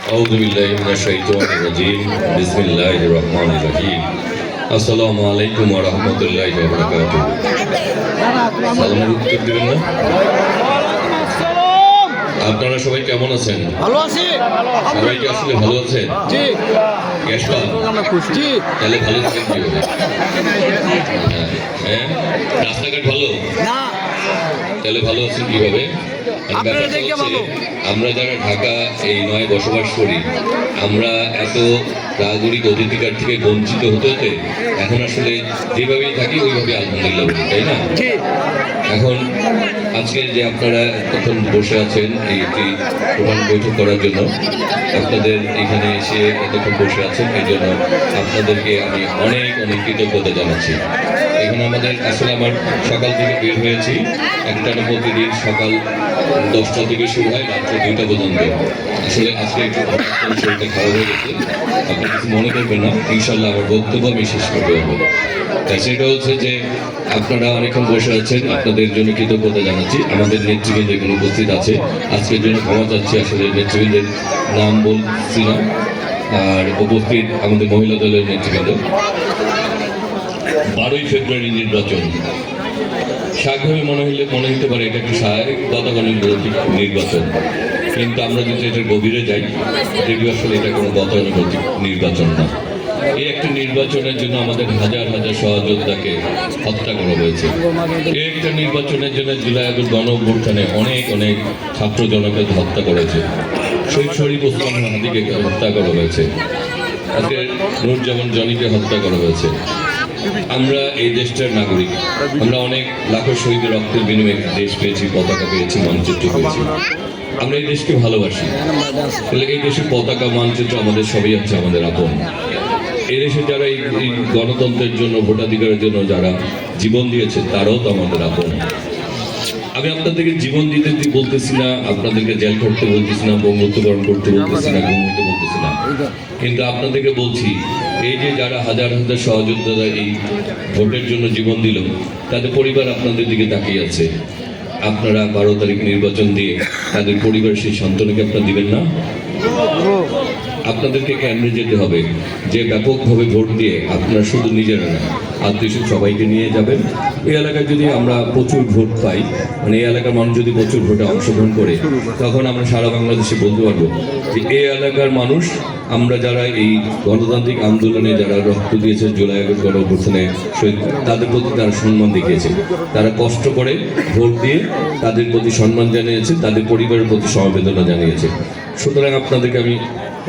أعوذ بالله من الشيطان الرجيم بسم الله الرحمن الرحيم السلام عليكم ورحمة الله وبركاته সালামের উত্তর দিবেন না? আপনারা সবাই কেমন আছেন? ভালো আছি। সবাই কি আসলে ভালো আছেন? জি। জি। তাহলে ভালো থাকেন কিভাবে? হ্যাঁ, রাস্তাঘাট ভালো না, তাহলে ভালো আছেন কিভাবে? আমরা যারা ঢাকা এই নয় বসবাস করি, আমরা এত নাগরিক অধিকার থেকে বঞ্চিত হতে হতে এখন আসলে যেভাবেই থাকি ওইভাবে আলহামদুলিল্লাহ বলি, তাই না? এখন আজকে যে আপনারা এখন বসে আছেন এইটি প্রধান বৈঠক করার জন্য, আপনাদের এখানে এসে এতক্ষণ বসে আছেন এই জন্য আপনাদেরকে আমি অনেক অনেক কৃতজ্ঞতা জানাচ্ছি। এখানে আমাদের আসলে আমার সকাল থেকে বের হয়েছি, একটানা প্রতিদিন সকাল 10টা থেকে শুরু হয় রাত্রে 2টা পর্যন্ত। আসলে আজকে একটু শরীরটা খারাপ হয়ে গেছে, আপনি কিছু মনে করবেন না, ইনশাল্লাহ আমার বক্তব্য আমি শেষ করতে হবে। তাই সেটা হচ্ছে যে আপনারা অনেকক্ষণ বসে আছেন, আপনাদের জন্য কৃতজ্ঞতা জানাচ্ছি। আমাদের নেতৃবৃন্দ এখানে উপস্থিত আছে, আজকের জন্য ক্ষমা চাচ্ছি, আসলে নেতৃবৃন্দের নাম বলছি না। আর উপস্থিত আমাদের মহিলা দলের নেতৃবৃন্দ। 12ই ফেব্রুয়ারি নির্বাচন, স্বাভাবিক মনে হতে পারে এটা একটি স্বাভাবিক গতানুগতিক নির্বাচন, কিন্তু আমরা যদি এটার গভীরে যাই দেখবি আসলে এটা কোনো গতানুগতিক নির্বাচন না। এই একটা নির্বাচনের জন্য আমাদের হাজার হাজার সহযোদ্ধাকে হত্যা করা হয়েছে। এই একটা নির্বাচনের জন্য জুলাই আগস্ট গণ অভ্যুত্থানে অনেক অনেক ছাত্র জনকে হত্যা করেছে। শহীদ শরীফ ওসমান হাদিকে হত্যা করা হয়েছে, আজকে নুরজামান জনিকে হত্যা করা হয়েছে। আমরা এই দেশটার নাগরিক, আমরা অনেক লাখো শহীদের রক্তের বিনিময়ে দেশ পেয়েছি, পতাকা পেয়েছি, মানচিত্র পেয়েছি। আমরা এই দেশকে ভালোবাসি, তাহলে এই দেশের পতাকা মানচিত্র আমাদের সবই হচ্ছে আমাদের আপন। এই দেশে যারা এই গণতন্ত্রের জন্য, ভোটাধিকারের জন্য যারা জীবন দিয়েছে তারাও তো আমাদের আপন। আমি আপনাদেরকে জীবন দিতে বলতেছি না, আপনাদেরকে জেল করতে বলতেছি না, বঙ্গোত্তকরণ করতে বলতেছি না, গুম হতে বলতেছি না, কিন্তু আপনাদেরকে বলছি এই যে যারা হাজার হাজার সহযোদ্ধারা এই ভোটের জন্য জীবন দিল, তাদের পরিবার আপনাদের দিকে তাকিয়ে আছে। আপনারা 12 তারিখ নির্বাচন দিয়ে তাদের পরিবার সেই সন্তানকে আপনারা দিবেন না? আপনাদেরকে কেন্দ্রে যেতে হবে, যে ব্যাপকভাবে ভোট দিয়ে আপনারা শুধু নিজেরা না আত্মীয় সবাইকে নিয়ে যাবেন। এই এলাকায় যদি আমরা প্রচুর ভোট পাই, মানে এই এলাকার মানুষ যদি প্রচুর ভোটে অংশগ্রহণ করে, তখন আমরা সারা বাংলাদেশে বলতে পারবো যে এই এলাকার মানুষ, আমরা যারা এই গণতান্ত্রিক আন্দোলনে যারা রক্ত দিয়েছে, জুলাই আগস্ট গণ অভ্যুত্থানে তাদের প্রতি তারা সম্মান দেখিয়েছে, তারা কষ্ট করে ভোট দিয়ে তাদের প্রতি সম্মান জানিয়েছে, তাদের পরিবারের প্রতি সমবেদনা জানিয়েছে। সুতরাং আপনাদেরকে আমি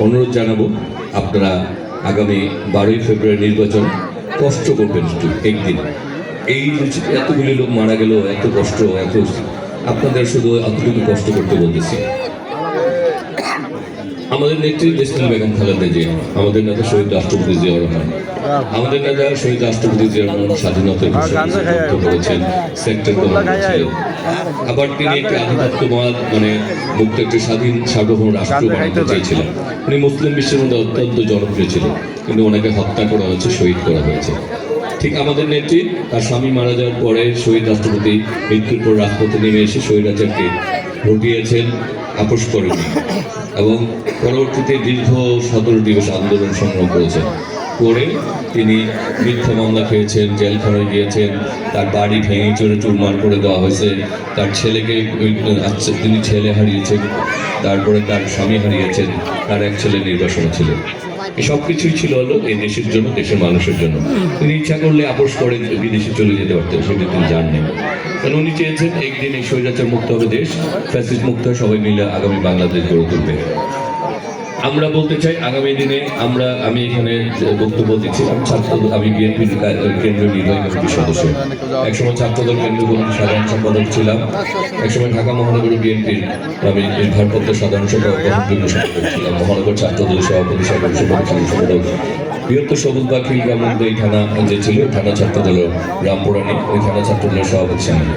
অনুরোধ জানাবো, আপনারা আগামী 12ই ফেব্রুয়ারি নির্বাচন কষ্ট করবেন একটু একদিন। এই এতগুলি লোক মারা গেল, এত কষ্ট, এত আপনাদের শুধু এতটুকু কষ্ট করতে বলতেছি। আমাদের নেত্রী দেশনেত্রী বেগম খালেদা জিয়া, আমাদের নেতা শহীদ রাষ্ট্রপতি জিয়াউর রহমান, আমাদের নেতা শহীদ রাষ্ট্রপতি জিয়াউর রহমান স্বাধীনতার করেছেন, সেক্টর করেছেন। আবার তিনি একটি আধিপত্যবাদ মানে মুক্ত একটি স্বাধীন সার্বভৌম রাষ্ট্র বানাতে চেয়েছিলেন। উনি মুসলিম বিশ্বের মধ্যে অত্যন্ত জনপ্রিয় ছিলেন, কিন্তু ওনাকে হত্যা করা হয়েছে, শহীদ করা হয়েছে। ঠিক আমাদের নেত্রী তার স্বামী মারা যাওয়ার পরে শহীদ রাষ্ট্রপতি মৃত্যুর পর রাজপথে নেমে এসে স্বৈরাচারকে হটিয়েছেন, আপোষ করেনি এবং পরবর্তীতে দীর্ঘ 17 দিবস আন্দোলন সংগ্রাম করেছেন। করে তিনি মিথ্যা মামলা খেয়েছেন, জেলখানায় গিয়েছেন, তার বাড়ি ভেঙে চুরে চুরমার করে দেওয়া হয়েছে, তার ছেলেকে তিনি ছেলে হারিয়েছেন, তারপরে তার স্বামী হারিয়েছেন, তার এক ছেলে নির্বাসনে ছিলেন। এই সব কিছুই ছিল হলো এই দেশের জন্য, দেশের মানুষের জন্য। তিনি ইচ্ছা করলে আপোষ করে বিদেশে চলে যেতে পারতেন, সেটা তিনি জানেন। কারণ উনি চেয়েছেন একদিন এই স্বৈরাচার মুক্ত হবে দেশ, ফ্যাসিস্ট মুক্ত হয়ে সবাই মিলে আগামী বাংলাদেশ গড়ে তুলবে। আমরা বলতে চাই আগামী দিনে আমি এখানে বক্তব্য দিচ্ছি, আমি বিএনপির কেন্দ্রীয় নির্বাহী কমিটির সদস্য, একসময় ছাত্রদল কেন্দ্রীয় কমিটির সাধারণ সম্পাদক ছিলাম, একসময় ঢাকা মহানগর বিএনপির আমি ভারপ্রাপ্ত সাধারণ সম্পাদক ছিলাম, মহানগর ছাত্রদলের সভাপতি, সাধারণ সম্পাদক, বৃহত্তর সবুজ বা খিলগার মধ্যে এই থানা যে ছিল, থানা ছাত্রদলের রামপুরানি, ওই থানা ছাত্রদলের সভাপতি ছিলেন।